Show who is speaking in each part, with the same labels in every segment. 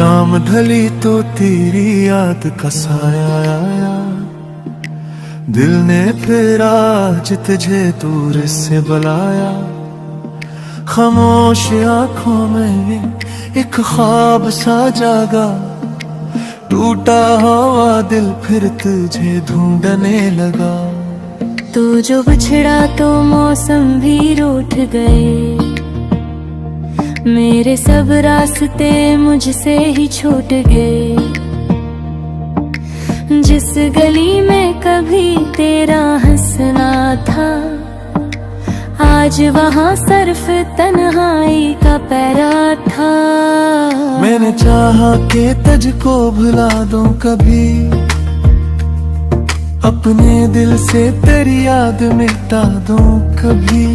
Speaker 1: शाम ढली तो तेरी याद का साया आया, दिल ने फिर आज तुझे दूर से बुलाया। खामोश आंखों में एक ख्वाब सा जागा, टूटा हुआ दिल फिर तुझे ढूंढने लगा।
Speaker 2: तू जो बिछड़ा तो मौसम भी रूठ गए, मेरे सब रास्ते मुझसे ही छूट गए। जिस गली में कभी तेरा हंसना था, आज वहाँ सिर्फ तन्हाई का पैरा था।
Speaker 1: मैंने चाहा कि तुझको भुला दूं कभी, अपने दिल से तेरी याद मिटा दूं कभी,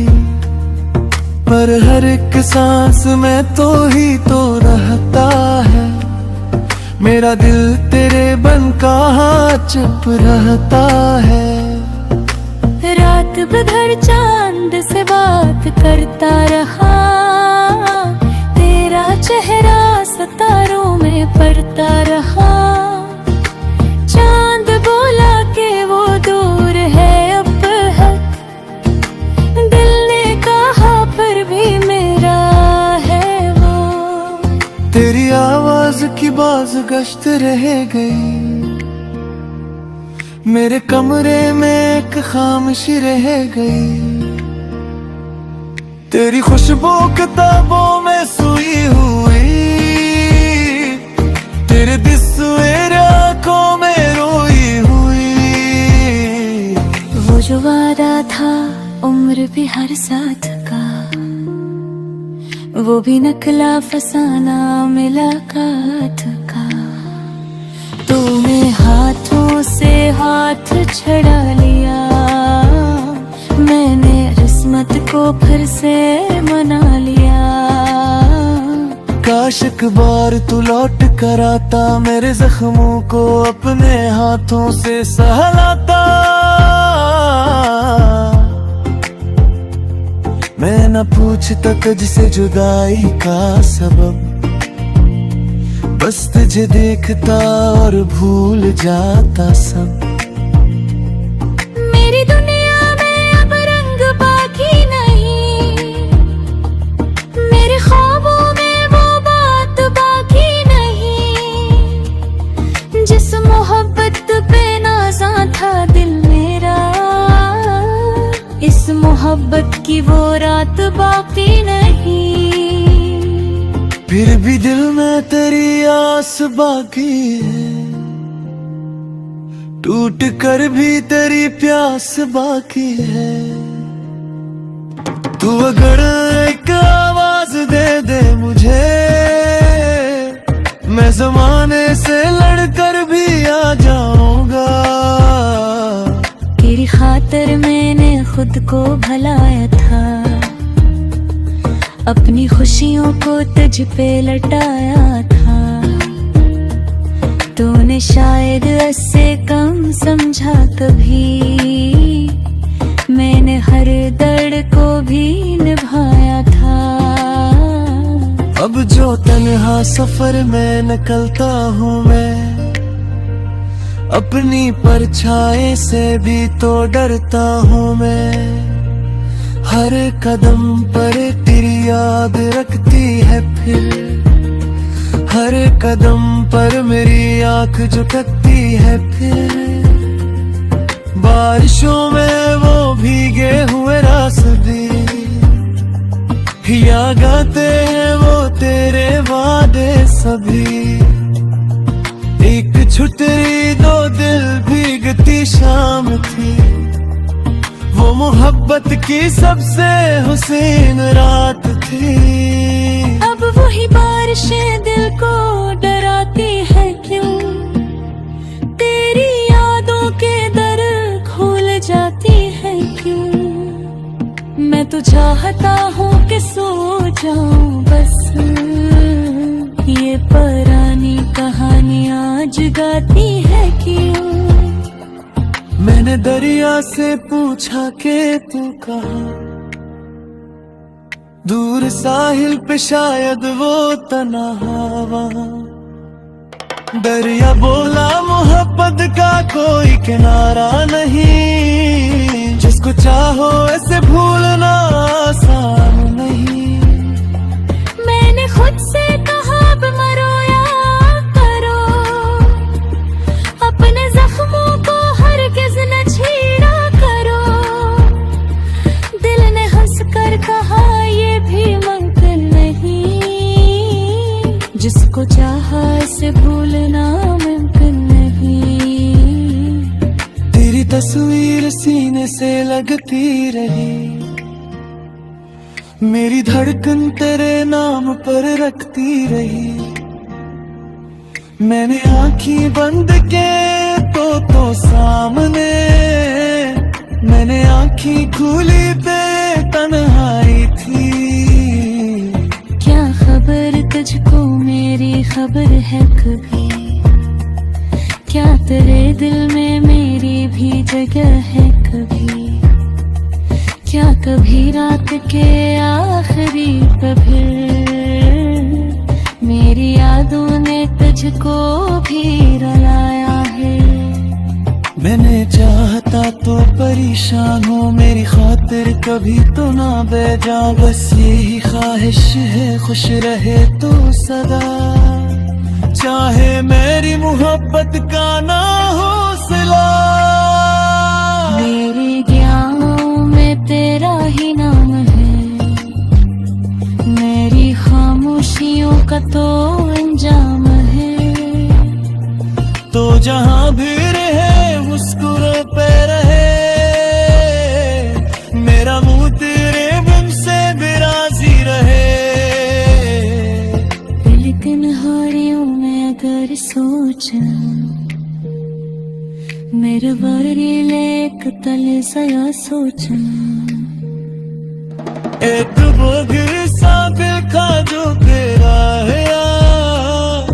Speaker 1: पर हर एक सांस में तो ही तो रहता है। मेरा दिल तेरे बन कहाँ चुप रहता है।
Speaker 2: रात भर चांद से बात करता रहा, तेरा चेहरा सितारों में पड़ता रहा। चांद बोला कि वो दूर है अब है, दिल ने कहा पर भी मेरा है वो।
Speaker 1: तेरी आवाज की बाज गश्त रह गई, मेरे कमरे में एक खामोशी रह गई। तेरी खुशबू किताबों में सुई हुई, तेरे दिसुए आंखों में रोई हुई।
Speaker 2: वो जो वादा था उम्र भी हर साथ का, वो भी नकला फसाना मुलाकात का। तूने हाथों से हाथ छड़ा लिया, मैंने किस्मत को फिर से मना लिया।
Speaker 1: काश एक बार तू लौट कर आता, मेरे जख्मों को अपने हाथों से सहलाता। मैं न पूछता तुझसे जुदाई का सबब, बस तुझे देखता और भूल जाता सब।
Speaker 2: मेरी दुनिया में अब रंग बाकी नहीं, मेरे ख्वाबों में वो बात बाकी नहीं। जिस मोहब्बत पे नाज़ा था दिल मेरा, इस मोहब्बत की वो रात बाकी नहीं।
Speaker 1: फिर भी दिल में तेरी आस बाकी है, टूट कर भी तेरी प्यास बाकी है। तू अगर एक आवाज दे दे मुझे, मैं जमाने से लड़कर भी आ जाऊंगा।
Speaker 2: तेरी खातिर मैंने खुद को भलाया था, अपनी खुशियों को तुझ पे लटाया था। तूने शायद इससे कम समझा कभी, मैंने हर दर्द को भी निभाया था।
Speaker 1: अब जो तन्हा सफर में निकलता हूँ मैं, अपनी परछाई से भी तो डरता हूँ मैं। हर कदम पर तेरी याद रखती है फिर, हर कदम पर मेरी आंख झुकती है फिर। बारिशों में वो भीगे हुए रास्ते, या गाते हैं वो तेरे वादे सभी। एक छुटरी दो दिल भीगती शाम थी, वो मोहब्बत की सबसे हुसीन रात थी।
Speaker 2: अब वही बारिशें दिल को डराती है क्यों, तेरी यादों के दर खोल जाती है क्यों। मैं तो चाहता हूँ कि सो जाऊं बस, ये पुरानी कहानियां जगाती है क्यों।
Speaker 1: मैंने दरिया से पूछा कि तू कहाँ, दूर साहिल पे शायद वो तन्हा वहाँ। दरिया बोला मोहब्बत का कोई किनारा नहीं, जिसको चाहो ऐसे भूलना आसान नहीं।
Speaker 2: मैंने खुद से कहा अब मरो या करो, अपने जख्मों को हरगिज़ न छीना करो। दिल ने हंस कर कहा ये भी मुमकिन नहीं, जिसको चाहा इसे भूलना मुमकिन नहीं।
Speaker 1: तेरी तस्वीर सीने से लगती रही, मेरी धड़कन तेरे नाम पर रखती रही। मैंने आँखें बंद के तो सामने, मैंने आँखें खोली पे तन्हाई थी।
Speaker 2: क्या खबर तुझको मेरी खबर है कभी, क्या तेरे दिल में मेरी भी जगह है कभी। क्या कभी रात के आखिरी पहर मेरी यादों ने तुझको भी रुलाया है।
Speaker 1: मैंने चाहता तो परेशान हो, मेरी खातिर कभी तो ना बेजा। बस यही ख्वाहिश है खुश रहे तो सदा, चाहे मेरी मोहब्बत का ना हो सिला।
Speaker 2: मेरे ज्ञानों में तेरा ही नाम है, मेरी खामोशियों का तो अंजाम है।
Speaker 1: तो जहाँ भी रहे मुस्कुराते रहे, मेरा मुंह तेरे बिन से बिराजी रहे।
Speaker 2: लेकिन हारियों में अगर सोचना, मेरे बारे लेक तले सया सोचना।
Speaker 1: एक बोझ सा दिल का जो तेरा है यार,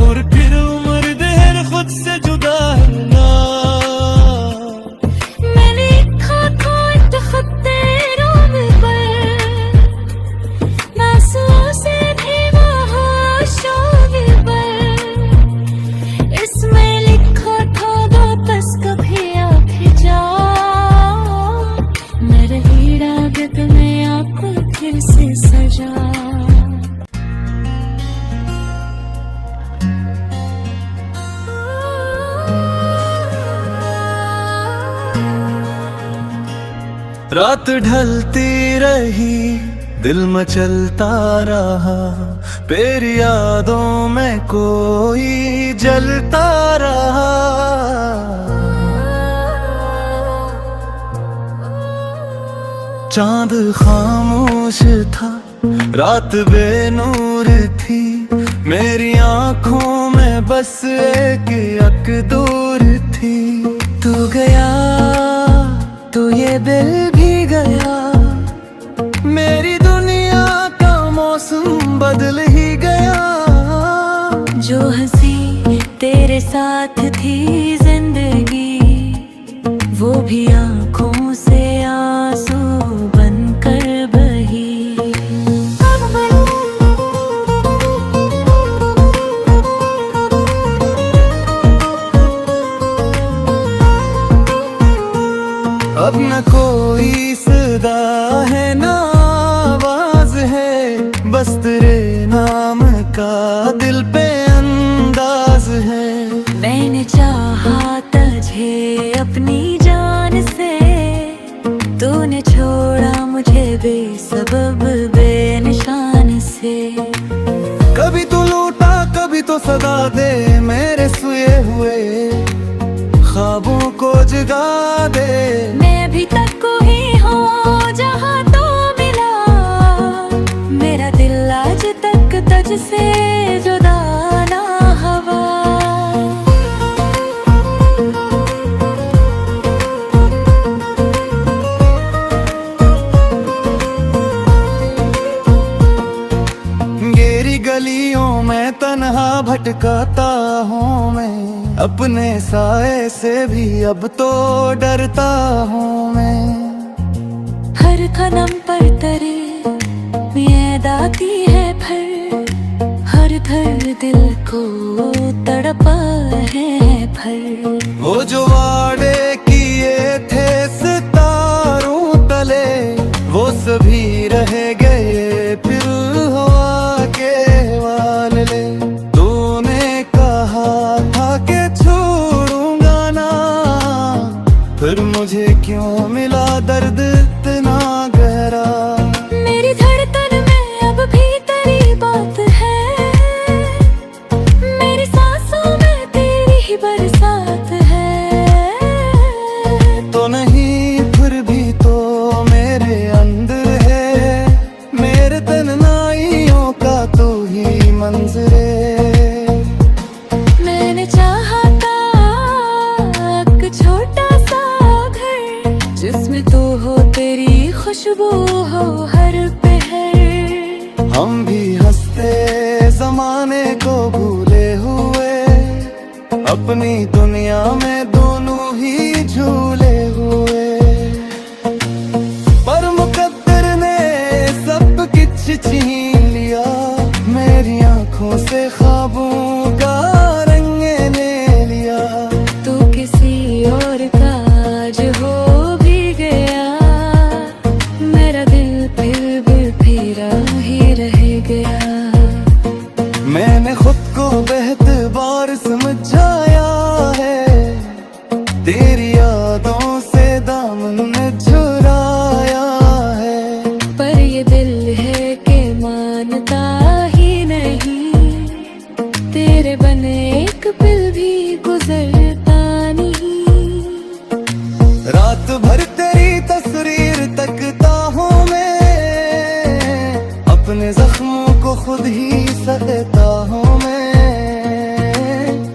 Speaker 1: और फिर उम्र देर खुद से जुदा है ना।
Speaker 2: मैंने लिखा था एक खत तेरों पर, आंसुओं से भी महाशोक पर। इसमें लिखा था दो तस कभी आँख जा, मेरे इरादत में आपको फिर से सजा।
Speaker 1: रात ढलती रही, दिल मचलता रहा, तेरी यादों में कोई जलता रहा। चांद खामोश था, रात बेनूर थी, मेरी आंखों में बस एक अकदूर थी। तू गया तो ये दिल भी गया, मेरी दुनिया का मौसम बदल ही गया।
Speaker 2: जो हंसी तेरे साथ थी जिंदगी, वो भी आंखों से आंसू बनकर बही।
Speaker 1: अब न कोई सदा है ना आवाज है, बस तेरे नाम का दिल पे अंदाज है।
Speaker 2: मैंने चाहा तुझे अपनी जान से, तूने छोड़ा मुझे बेसबब बेनिशान से।
Speaker 1: कभी तो लूटा कभी तो सदा दे, मेरे सोए हुए ख्वाबों को जगा दे।
Speaker 2: मैं भी तक को ही हूँ जहाँ तो मिला, मेरा दिल आज तक तुझसे जुदा ना हवा।
Speaker 1: गेरी गलियों में तन्हा भटकाता हूँ मैं, अपने साए से भी अब तो डरता हूँ मैं।
Speaker 2: हर कदम पर तेरे याद आती है, फिर हर दिल को तड़प तपा है फल।
Speaker 1: वो जो वादे किए थे सितारों तले, वो सभी रह गए फिर हवा के वाले। तूने कहा था कि छोड़ूंगा ना, फिर मुझे क्यों मिला दर्द इतना गहरा।
Speaker 2: मेरी धड़कन में अब भी तेरी बात है, मेरी सांसों में तेरी ही बरसात है।
Speaker 1: तो नहीं फिर भी तो मेरे अंदर है, मेरे तन्हाइयों का तू ही मंजरे।
Speaker 2: मैंने चाहा था एक छोटा सा घर, जिसमें तू हो, तेरी खुशबू हो हर पहर।
Speaker 1: हम भी हंसते जमाने को भूले हुए, अपनी दुनिया में दोनों ही झूले हुए। पर मुकद्दर ने सब कुछ छीन लिया, मेरी आंखों से ख्वाबों का रंग ले लिया।
Speaker 2: तू किसी और का आज हो भी गया, मेरा दिल फिर भी फिरा ही रह गया।
Speaker 1: मैंने खुद को बेहतर समझाया है, तेरी यादों से दामन चुराया है।
Speaker 2: पर ये दिल है कि मानता ही नहीं, तेरे बने एक पल भी गुजरता नहीं।
Speaker 1: रात भर तेरी तस्वीर तकता हूँ मैं, अपने जख्मों को खुद ही सहता हूँ मैं।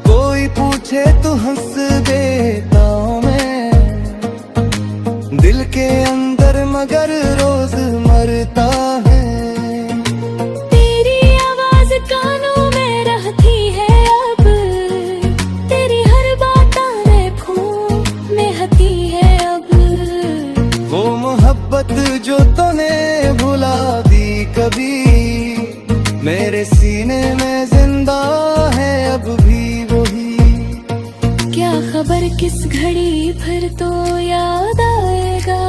Speaker 1: कोई पूछे तो हंस देता हूँ मैं, दिल के अंदर मगर रोज मरता है।
Speaker 2: तेरी आवाज कानों में रहती है अब, तेरी हर बात आँखों में हती है अब।
Speaker 1: वो मोहब्बत जो तूने भुला दी कभी, मेरे सीने में जिंदा है अब भी वही।
Speaker 2: क्या खबर किस घड़ी फिर तो याद आएगा,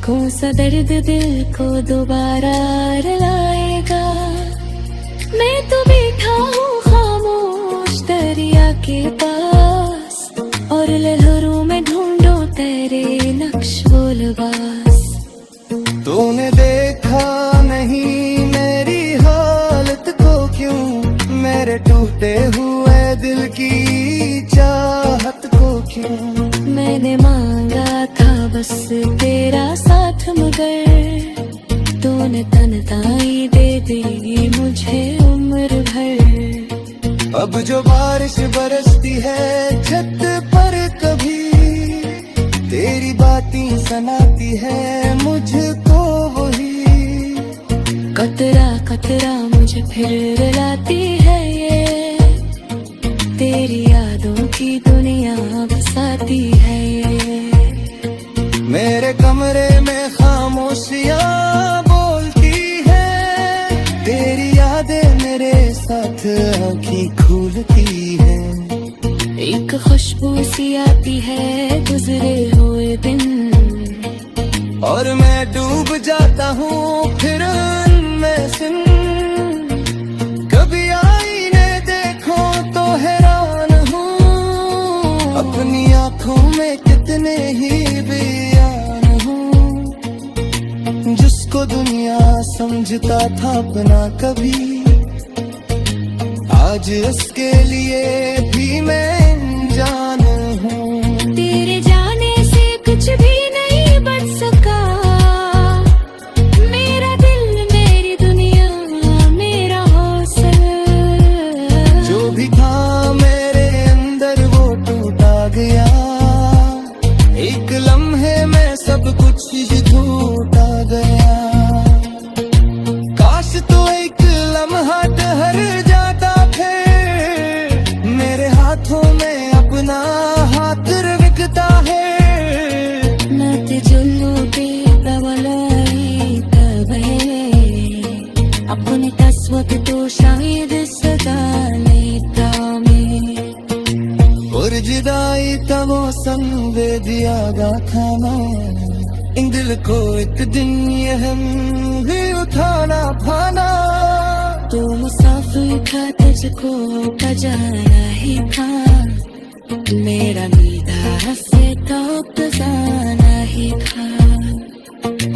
Speaker 2: कौन सा दर्द दिल को दोबारा रुलाएगा। मैं तो बैठा हूँ खामोश दरिया के पास, और लहरों में ढूंढो तेरे नक्श वो लिबास।
Speaker 1: तूने देखा नहीं मेरी हालत को क्यों, मेरे टूटे हुए दिल की चाहत को क्यों।
Speaker 2: मैंने मांगा था बस तेरा साथ, मगर तूने तन्हाई दे दी मुझे उम्र भर।
Speaker 1: अब जो बारिश बरसती है छत पर कभी, तेरी बातें सुनाती है मुझको वही। कतरा कतरा मुझे फिर रुलाती है ये, तेरी यादों की दुनिया बसाती है ये। मेरे कमरे में खामोशियाँ बोलती है, तेरी यादें मेरे साथ आँखें खोलती है।
Speaker 2: एक खुशबू सी आती है गुजरे हुए दिन,
Speaker 1: और मैं डूब जाता हूँ फिर उनमें सुन। कभी आईने देखो तो हैरान हूँ, अपनी आँखों में कितने ही बयान हूँ। जिसको दुनिया समझता था अपना कभी, आज इसके लिए भी मैं अनजान हूँ।
Speaker 2: तेरे जाने से कुछ भी नहीं बच सका, मेरा दिल मेरी दुनिया मेरा हौसला।
Speaker 1: जो भी था मेरे अंदर वो टूटा गया, एक लम्हे में सब कुछ ही टूटा गया। काश तो एक लम्हा ठहर जाता फिर, मेरे हाथों में अपना
Speaker 2: das वक्त तो शायद सदा नहीं था मैं
Speaker 1: और जुदाई का मौसम दे दिया था ना इन दिल को एक दिन ये हम भी उठाना पाना
Speaker 2: तो मुसाफिर था तुझको बजाना ही था मेरा मीठा से तो बजाना ही था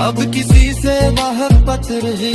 Speaker 1: अब किसी से मोहब्बत रही